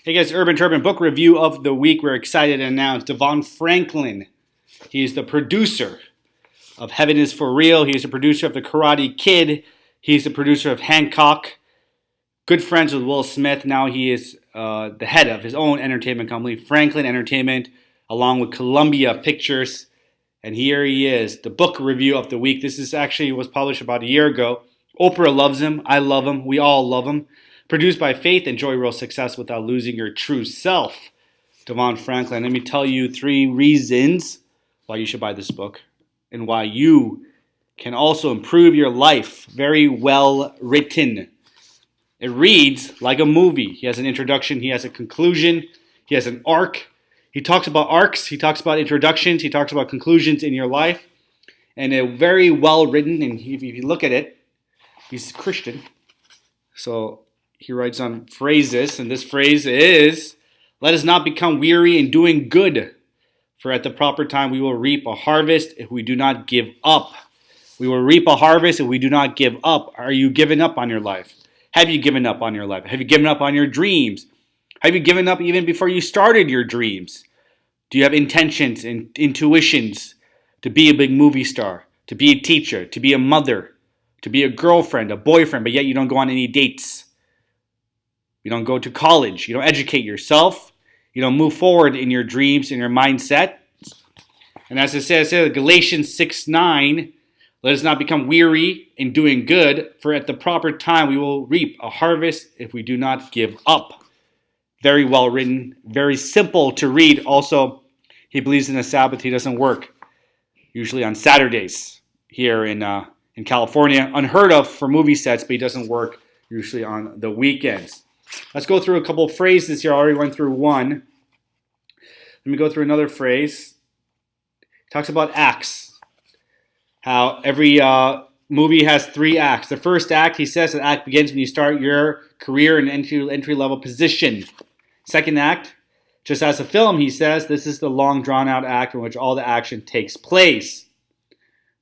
Hey guys, Urban Turban book review of the week. We're excited to announce Devon Franklin. He's the producer of Heaven is for Real. He's the producer of The Karate Kid. He's the producer of Hancock. Good friends with Will Smith. Now he is the head of his own entertainment company, Franklin Entertainment, along with Columbia Pictures. And here he is, the book review of the week. This is actually was published about a year ago. Oprah loves him. I love him. We all love him. Produced by Faith, enjoy real success without losing your true self. Devon Franklin. Let me tell you 3 reasons why you should buy this book and why you can also improve your life. Very well written. It reads like a movie. He has an introduction. He has a conclusion. He has an arc. He talks about arcs. He talks about introductions. He talks about conclusions in your life. And a very well written, and if you look at it, he's Christian. So he writes on phrases, and this phrase is, let us not become weary in doing good, for at the proper time we will reap a harvest if we do not give up. We will reap a harvest if we do not give up. Are you giving up on your life? Have you given up on your life? Have you given up on your dreams? Have you given up even before you started your dreams? Do you have intentions and intuitions to be a big movie star, to be a teacher, to be a mother, to be a girlfriend, a boyfriend, but yet you don't go on any dates? You don't go to college. You don't educate yourself. You don't move forward in your dreams and your mindset. And as it says here, Galatians 6:9, let us not become weary in doing good, for at the proper time we will reap a harvest if we do not give up. Very well written, very simple to read. Also, he believes in the Sabbath. He doesn't work, usually on Saturdays here in California. Unheard of for movie sets, but he doesn't work usually on the weekends. Let's go through a couple of phrases here. I already went through one. Let me go through another phrase. It talks about acts. How every movie has 3 acts. The first act, he says, the act begins when you start your career in an entry-level position. Second act, just as a film, he says, this is the long drawn-out act in which all the action takes place.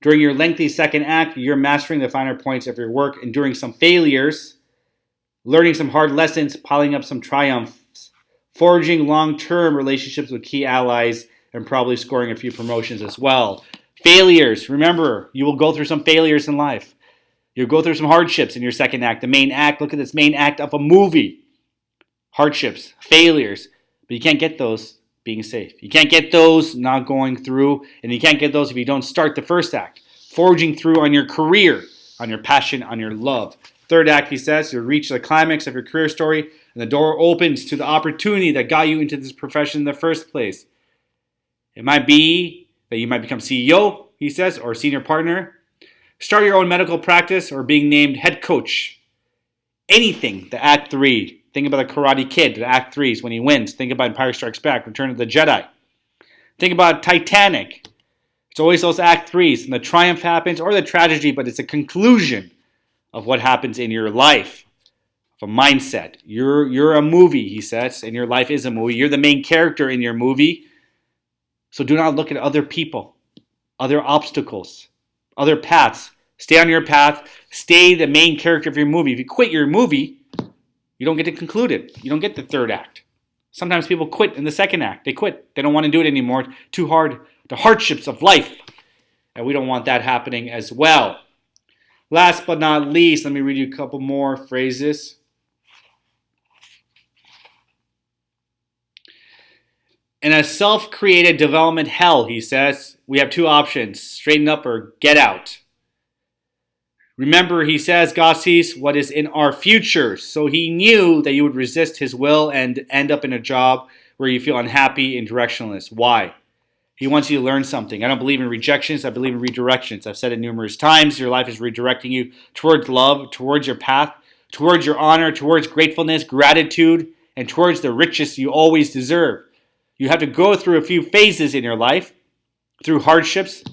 During your lengthy second act, you're mastering the finer points of your work, enduring some failures, learning some hard lessons, piling up some triumphs, forging long-term relationships with key allies, and probably scoring a few promotions as well. Failures. Remember, you will go through some failures in life. You'll go through some hardships in your second act. The main act, look at this main act of a movie. Hardships, failures. But you can't get those being safe. You can't get those not going through, and you can't get those if you don't start the first act. Forging through on your career, on your passion, on your love. Third act, he says, you reach the climax of your career story, and the door opens to the opportunity that got you into this profession in the first place. It might be that you might become CEO, he says, or senior partner, start your own medical practice, or being named head coach. Anything, the Act 3. Think about the Karate Kid, the Act 3s when he wins. Think about Empire Strikes Back, Return of the Jedi. Think about Titanic. It's always those Act 3s, and the triumph happens, or the tragedy, but it's a conclusion of what happens in your life, of a mindset. You're a movie, he says, and your life is a movie. You're the main character in your movie. So do not look at other people, other obstacles, other paths. Stay on your path. Stay the main character of your movie. If you quit your movie, you don't get to conclude it. You don't get the third act. Sometimes people quit in the second act. They quit. They don't want to do it anymore. Too hard. The hardships of life. And we don't want that happening as well. Last but not least, let me read you a couple more phrases. In a self-created development hell, he says, we have 2 options, straighten up or get out. Remember, he says, God sees what is in our future. So he knew that you would resist his will and end up in a job where you feel unhappy and directionless. Why? He wants you to learn something. I don't believe in rejections. I believe in redirections. I've said it numerous times. Your life is redirecting you towards love, towards your path, towards your honor, towards gratefulness, gratitude, and towards the riches you always deserve. You have to go through a few phases in your life, through hardships,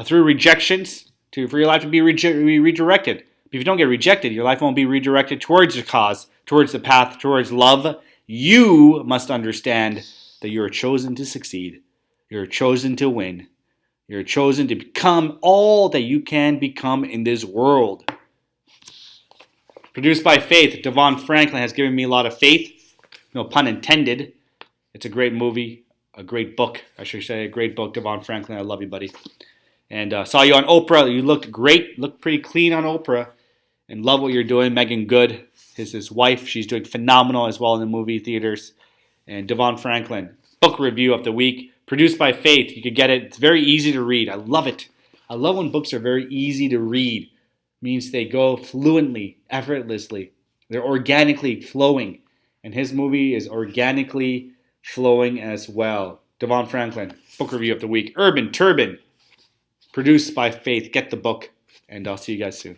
through rejections, for your life to be redirected. If you don't get rejected, your life won't be redirected towards the cause, towards the path, towards love. You must understand that you are chosen to succeed. You're chosen to win. You're chosen to become all that you can become in this world. Produced by Faith, Devon Franklin has given me a lot of faith. No pun intended. It's a great movie, a great book. I should say a great book. Devon Franklin, I love you, buddy. And saw you on Oprah. You looked great. Looked pretty clean on Oprah. And love what you're doing. Megan Good, his wife, she's doing phenomenal as well in the movie theaters. And Devon Franklin, book review of the week, produced by Faith. You could get it. It's very easy to read. I love it. I love when books are very easy to read. It means they go fluently, effortlessly. They're organically flowing. And his movie is organically flowing as well. Devon Franklin, book review of the week. Urban Turban, produced by Faith. Get the book, and I'll see you guys soon.